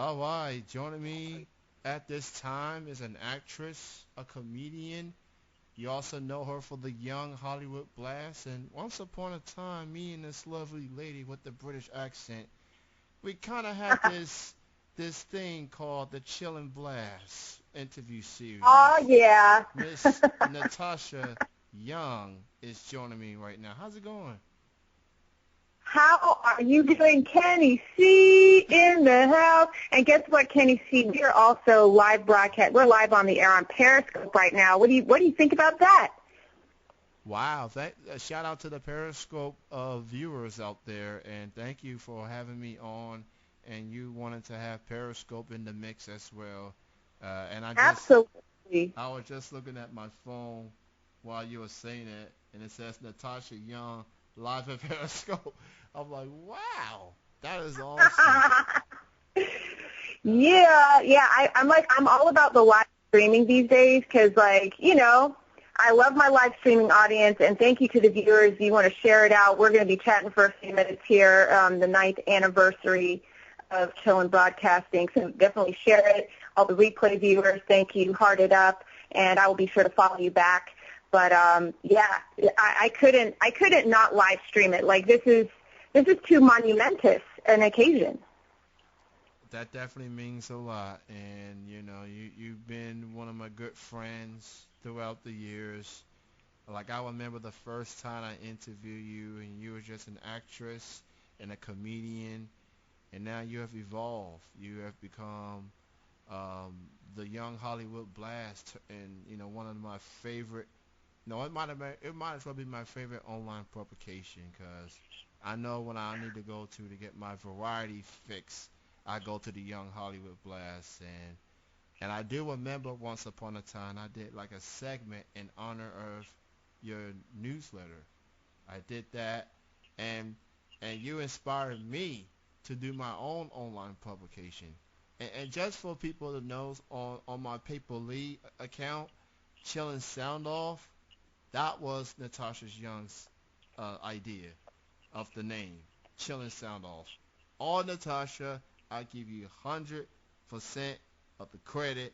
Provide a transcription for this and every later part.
All right, joining me at this time is an actress, a comedian. You also know her for the Younge Hollywood Blast. And once upon a time, me and this lovely lady with the British accent, we kind of had this thing called the Chillin' Blast interview Oh series. yeah. Miss Natasha Young is joining me right now. How's it going? How are you doing, Kenny C in the house? And guess what, Kenny C? We are also live broadcast. We're live on the air on Periscope right now. What do you think about that? Wow, shout out to the Periscope viewers out there, and thank you for having me on. And you wanted to have Periscope in the mix as well. And Absolutely. I was just looking at my phone while you were saying it, and it says Natasha Young live at Periscope. I'm like, wow, that is awesome. Uh, Yeah. I'm all about the live streaming these days because, I love my live streaming audience, and thank you to the viewers. You want to share it out. We're going to be chatting for a few minutes here, the ninth anniversary of Chillin' Broadcasting, so definitely share it. All the replay viewers, thank you. Heart it up, and I will be sure to follow you back. But yeah, I couldn't not live stream it. Like this is too monumentous an occasion. that definitely means a lot, and you've been one of my good friends throughout the years. Like I remember the first time I interviewed you, and you were just an actress and a comedian, and now you have evolved. You have become um, the Young Hollywood Blast, and one of my favorite. No, it might as well be my favorite online publication because I know when I need to go to get my variety fix, I go to the Young Hollywood Blast, and I do remember once upon a time I did like a segment in honor of your newsletter. I did that, and you inspired me to do my own online publication. And just for people to know, on my Paper Lee account, Chillin' Sound Off, that was Natasha Young's idea of the name, Chillin' Sound Off. All Natasha, I give you 100% of the credit,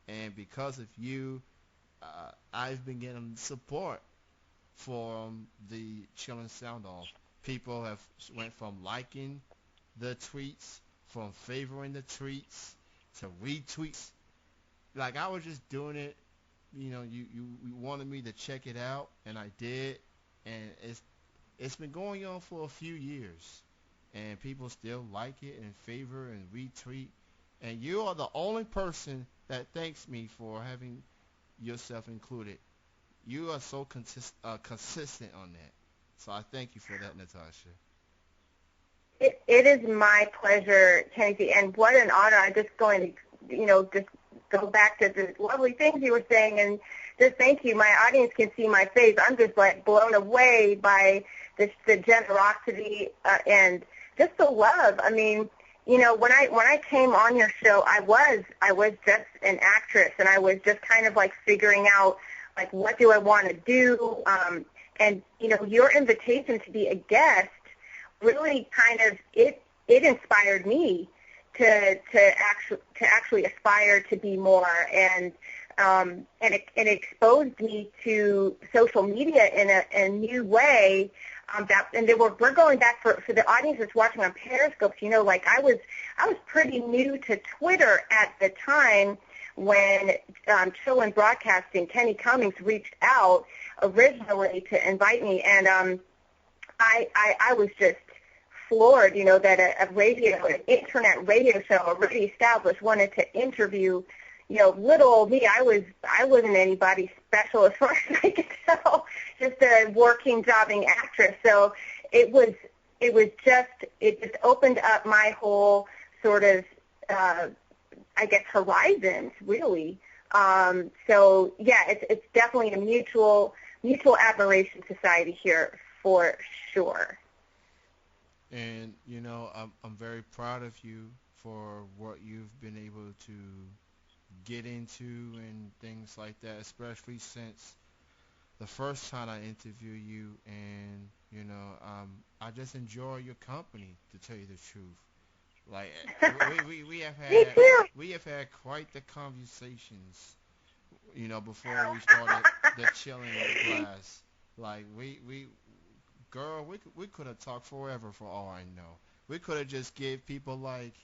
and because of you, I've been getting support from the Chillin' Sound Off. People have went from liking the tweets, from favoring the tweets, to retweets. Like I was just doing it. You wanted me to check it out, and I did, and it's been going on for a few years, and people still like it and favor and retweet. And you are the only person that thanks me for having yourself included. You are so consistent on that. So I thank you for that, Natasha. It is my pleasure, Kenzie, and what an honor. I'm just going to, just go back to the lovely things you were saying, and just thank you. My audience can see my face. I'm just like blown away by the generosity and just the love. I mean, when I came on your show, I was just an actress, and I was just kind of like figuring out like what do I want to do, and your invitation to be a guest really kind of it inspired me to actually aspire to be more, and it exposed me to social media in a new way. We're going back for the audience that's watching on Periscope. Like I was pretty new to Twitter at the time when Chillin' Broadcasting, Kenny Cummings reached out originally to invite me, and I was just floored, that an internet radio show already established wanted to interview, little old me. I wasn't anybody special as far as I could tell, just a working, jobbing actress. So it just opened up my whole sort of, I guess, horizons, really. So yeah, it's definitely a mutual admiration society here for sure. And I'm very proud of you for what you've been able to get into and things like that, especially since the first time I interviewed you, and I just enjoy your company, to tell you the truth. Like we have Me had too. quite the conversations, before we started the chilling blast. Like girl, we could have talked forever for all I know. We could have just gave people like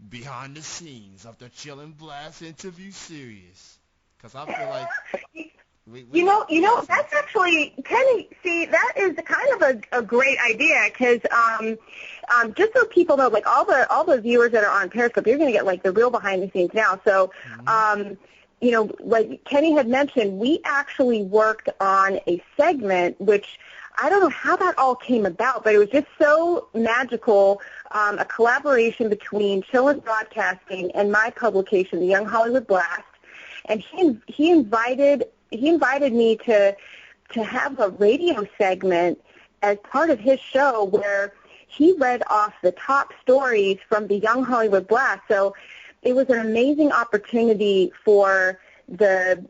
behind the scenes of the chilling blast interview series. Cause I feel like we got some. That's actually, Kenny, see, that is kind of a great idea because just so people know, like all the viewers that are on Periscope, you're going to get like the real behind the scenes now. So, Mhm. like Kenny had mentioned, we actually worked on a segment which I don't know how that all came about, but it was just so magical, a collaboration between Chillin' Broadcasting and my publication, the Younge Hollywood Blast. And he invited me to have a radio segment as part of his show where he read off the top stories from the Younge Hollywood Blast. So it was an amazing opportunity for the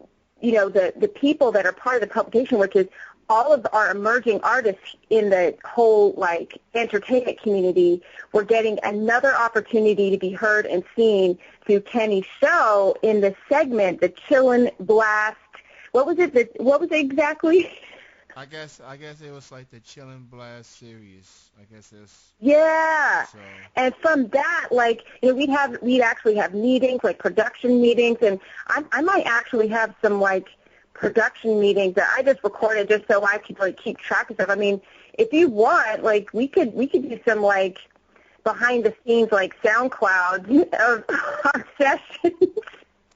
people that are part of the publication, which is all of our emerging artists in the whole like entertainment community. Were getting another opportunity to be heard and seen through Kenny's show in the segment, the Chillin' Blast. What was it? What was it exactly? I guess it was like the chilling blast series. I guess it's Yeah. so. And from that, like, we'd actually have meetings, like production meetings, and I might actually have some like production meetings that I just recorded just so I could like keep track of stuff. I mean, if you want, like, we could do some like behind the scenes like SoundCloud of our sessions.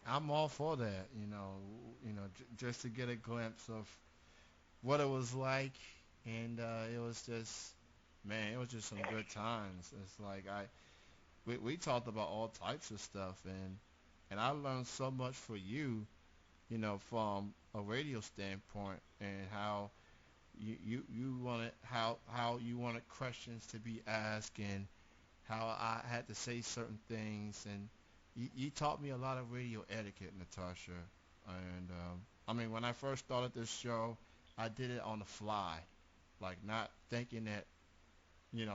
I'm all for that. Just to get a glimpse of what it was like, and it was just, man, it was just some good times. It's like we talked about all types of stuff, and I learned so much for you, from a radio standpoint, and how you wanted how you wanted questions to be asked, and how I had to say certain things, and you taught me a lot of radio etiquette, Natasha. And I mean, when I first started this show, I did it on the fly, like not thinking that,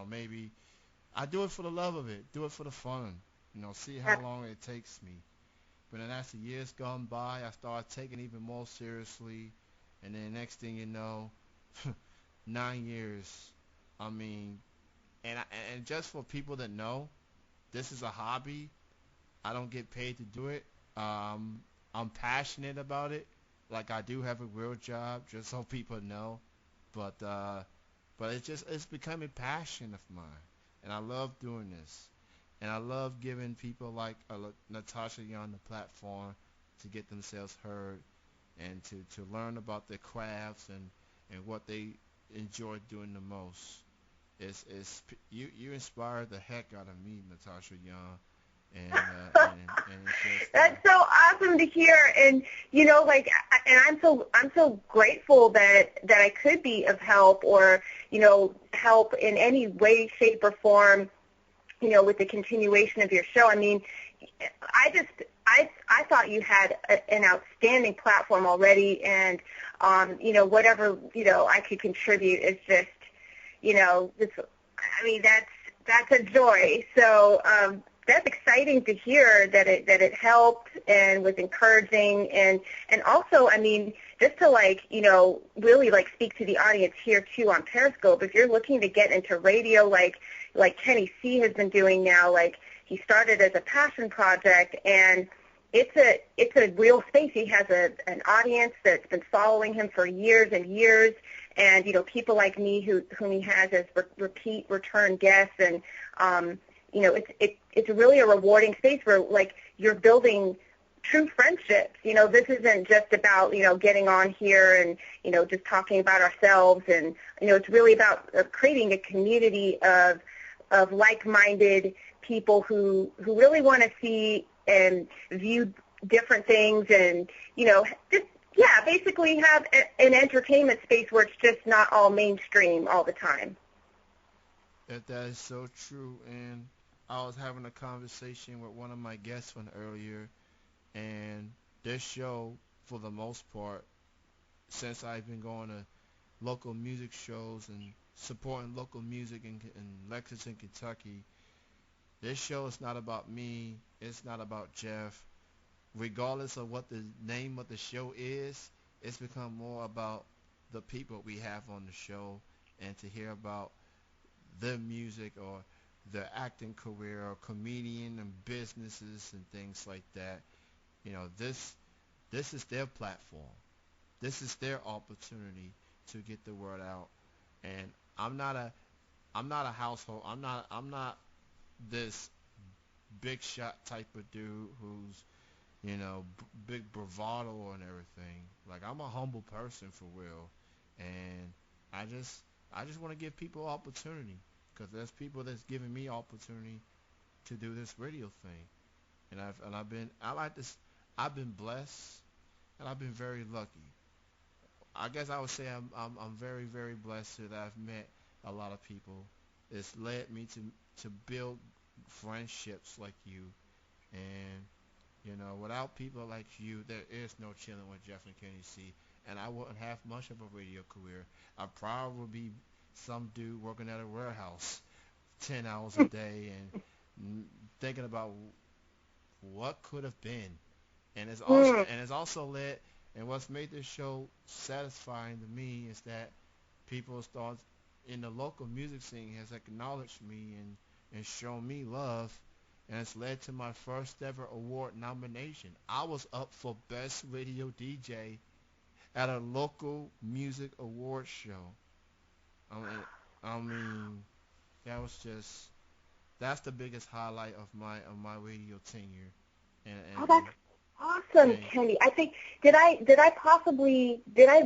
maybe I do it for the love of it, do it for the fun, see how long it takes me. But then as the years gone by, I started taking it even more seriously, and then next thing you know, 9 years. I mean, and just for people that know, this is a hobby. I don't get paid to do it. Um, I'm passionate about it. Like I do have a real job, just so people know. But it's becoming passion of mine, and I love doing this, and I love giving people like Natasha Young the platform to get themselves heard, and to learn about their crafts, and what they enjoy doing the most. You inspired the heck out of me, Natasha Young, and it's just That's so awesome to hear, and like, and I'm so grateful that I could be of help, or help in any way, shape, or form, with the continuation of your show. I mean, I thought you had an outstanding platform already, and whatever I could contribute is just this. I mean, that's a joy. So that's exciting to hear that it helped and was encouraging, and also, I mean, just to really speak to the audience here too on Periscope. If you're looking to get into radio, like Kenny C has been doing now, like he started as a passion project, and it's a real space. He has an audience that's been following him for years and years, and people like me whom he has as repeat return guests, and it's really a rewarding space where like you're building true friendships. This isn't just about getting on here and just talking about ourselves, and it's really about creating a community of like-minded people who really want to see and view different things, and just basically have an entertainment space where it's just not all mainstream all the time. that is so true. And I was having a conversation with one of my guests from earlier, and this show, for the most part, since I've been going to local music shows and supporting local music in Lexington, Kentucky, This show is not about me. It's not about Jeff. Regardless of what the name of the show is, it's become more about the people we have on the show and to hear about their music or their acting career or comedian and businesses and things like that. You know, this is their platform. This is their opportunity to get the word out. And I'm not a I'm not a household. I'm not this big shot type of dude who's big bravado and everything. Like I'm a humble person for real, and I just I just want to give people opportunity because there's people that's giving me opportunity to do this radio thing, and I've been I like this I've been blessed and I've been very lucky. I guess I would say I'm very very blessed that I've met a lot of people. It's led me to build friendships like you, and without people like you, there is no chilling with Jeff and Kenny C. And I wouldn't have much of a radio career. I'd probably be some dude working at a warehouse 10 hours a day and thinking about what could have been. And it's also led, and what's made this show satisfying to me is that people start in the local music scene has acknowledged me and shown me love, and it's led to my first ever award nomination. I was up for Best Radio DJ at a local music award show. I mean, I mean, that was just that's the biggest highlight of my radio tenure. And Oh, and, that's awesome, and Kenny. I think did I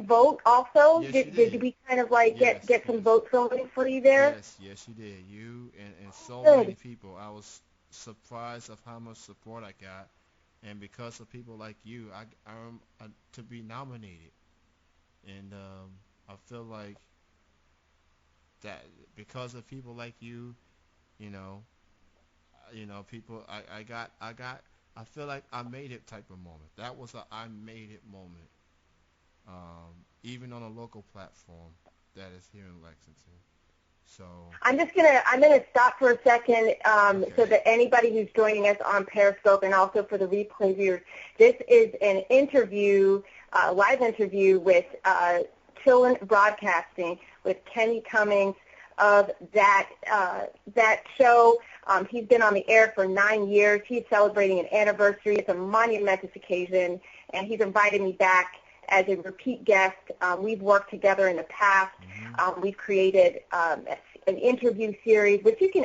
vote also? yes, you Did did. we kind of like Yes, get some yes. votes going for you there? Yes, you did. You and so many Good. people. I was surprised of how much support I got, and because of people like you, I'm to be nominated. And I feel like that because of people like you, you know, people. I feel like I made it type of moment. That was a I made it moment. Even on a local platform that is here in Lexington. So I'm gonna stop for a second so okay. that anybody who's joining us on Periscope and also for the replay viewers, this is an interview, live interview with Chillin Broadcasting with Kenny Cummings of that show. He's been on the air for 9 years. He's celebrating an anniversary. It's a monumentous occasion, and he's invited me back as a repeat guest. We've worked together in the past. Mhm. We've created an interview series, which you can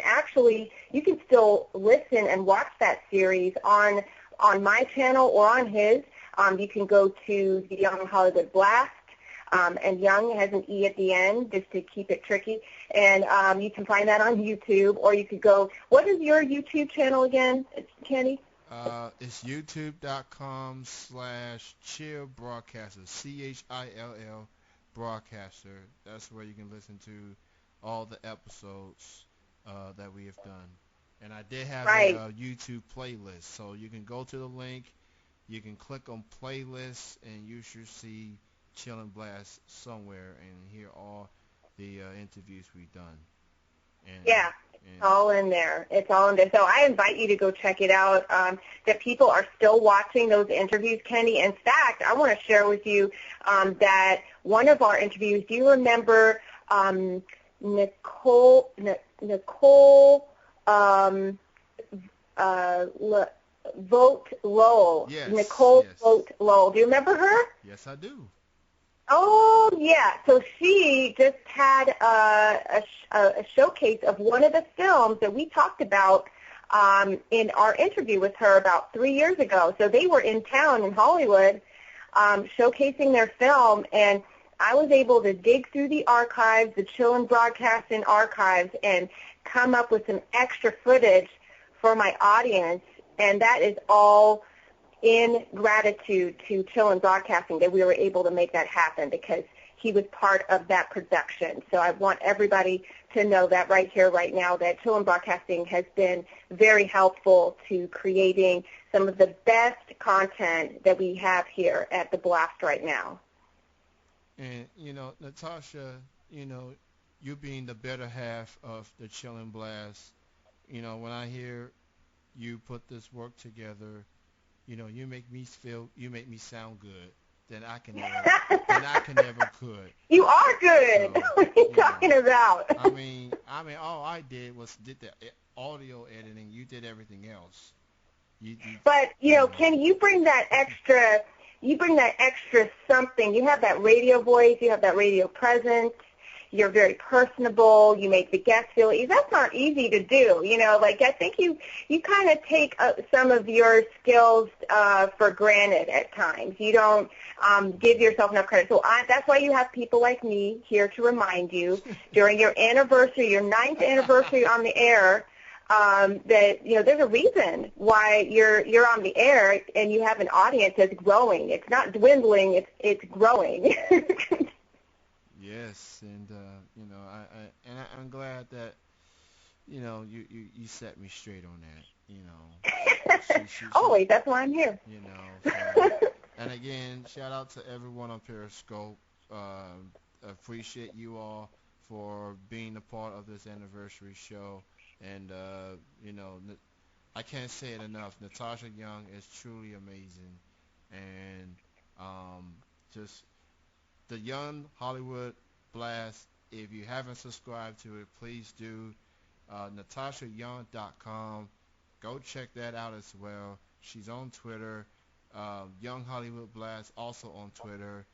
still listen and watch that series on my channel or on his. You can go to the Younge Hollywood Blast, and Young has an E at the end just to keep it tricky. And you can find that on YouTube, or you could go, what is your YouTube channel again, Kenny? It's youtube.com/chill broadcaster, CHILL broadcaster. That's where you can listen to all the episodes that we have done. And I did have a Right. YouTube playlist, so you can go to the link, you can click on playlists, and you should see Chill and Blast somewhere and hear all the interviews we've done. And Yeah, it's and all in there. It's all in there. So I invite you to go check it out. That people are still watching those interviews, Kenny. In fact, I want to share with you that one of our interviews, do you remember Nicole Vote Lowell? yes, Nicole yes, Vote Lowell. Do you remember her? yes, I do. Oh, yeah. So she just had a showcase of one of the films that we talked about in our interview with her about 3 years ago. So they were in town in Hollywood showcasing their film, and I was able to dig through the archives, the Chillin' Broadcasting archives, and come up with some extra footage for my audience, and that is all in gratitude to Chillin Broadcasting that we were able to make that happen because he was part of that production. So I want everybody to know that right here, right now, that Chillin Broadcasting has been very helpful to creating some of the best content that we have here at the Blast right now. And Natasha, you being the better half of the Chillin' Blast, when I hear you put this work together, you make me sound good than I can ever could. You are good. So, What are you talking about? all I did the audio editing. You did everything else. But, Ken, you bring that extra something. You have that radio voice. You have that radio presence. You're very personable. You make the guests feel easy. That's not easy to do. I think you kind of take some of your skills for granted at times. You don't give yourself enough credit. So that's why you have people like me here to remind you during your anniversary, your 9th anniversary on the air, that there's a reason why you're on the air and you have an audience that's growing. It's not dwindling. It's growing. Yes, and I'm glad that you set me straight on that. Always, that's why I'm here. And again, shout out to everyone on Periscope. Appreciate you all for being a part of this anniversary show. And I can't say it enough. Natasha Younge is truly amazing, and just the Younge Hollywood Blast. If you haven't subscribed to it, please do. NatashaYounge.com. Go check that out as well. She's on Twitter. Younge Hollywood Blast also on Twitter.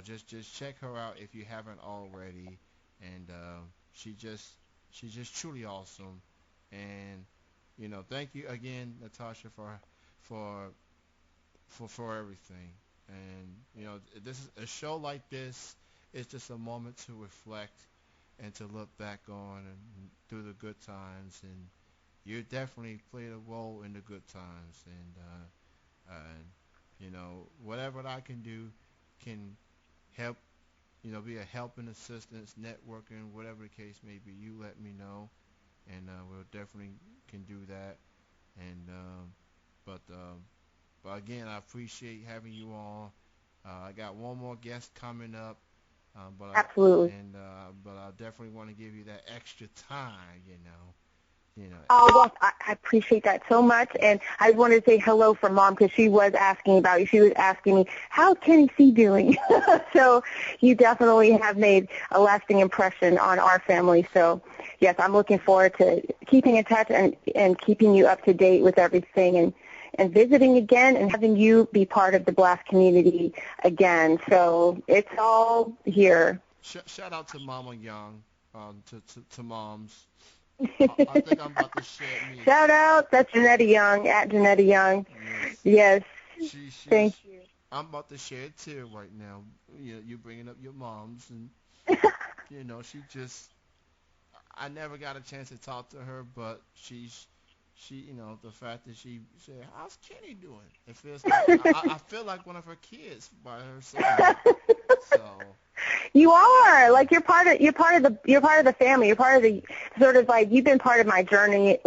Just check her out if you haven't already. And she's just truly awesome. And thank you again, Natasha, for everything. And this is a show like this. It's just a moment to reflect and to look back on and through the good times. And you definitely played a role in the good times. And whatever I can do can help. Be a helping assistance, networking, whatever the case may be. You let me know, and we'll definitely can do that. And but again, I appreciate having you on. I got one more guest coming up, Absolutely. But I definitely want to give you that extra time. Oh, well, I appreciate that so much, and I wanted to say hello from Mom because she was asking about you. She was asking me, how's Kenny C doing? So you definitely have made a lasting impression on our family. So, yes, I'm looking forward to keeping in touch and keeping you up to date with everything and visiting again and having you be part of the Blast community again. So it's all here. Shout out to Mama Young, to moms. I think I'm about to share me. Shout out, that's Janetta Young, at Janetta Young. Yes. Thank you. I'm about to share a tear right now. You bringing up your moms, and she just. I never got a chance to talk to her, but she, the fact that she said, "How's Kenny doing?" It feels like I feel like one of her kids by her side. So. You are you're part of the family. You're part of the sort of you've been part of my journey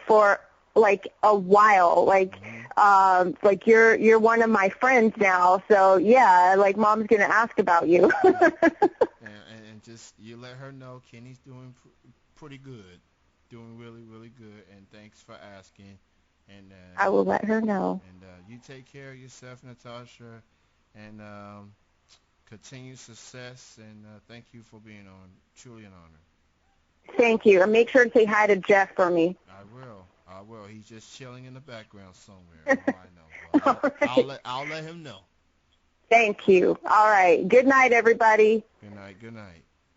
for a while. You're one of my friends now. So yeah, Mom's gonna ask about you. and just you let her know Kenny's doing pretty good, doing really really good. And thanks for asking. And I will let her know. And you take care of yourself, Natasha. And continued success, and thank you for being on. Truly an honor. Thank you. And make sure to say hi to Jeff for me. I will. He's just chilling in the background somewhere. I know. But I'll let him know. Thank you. All right. Good night, everybody. Good night.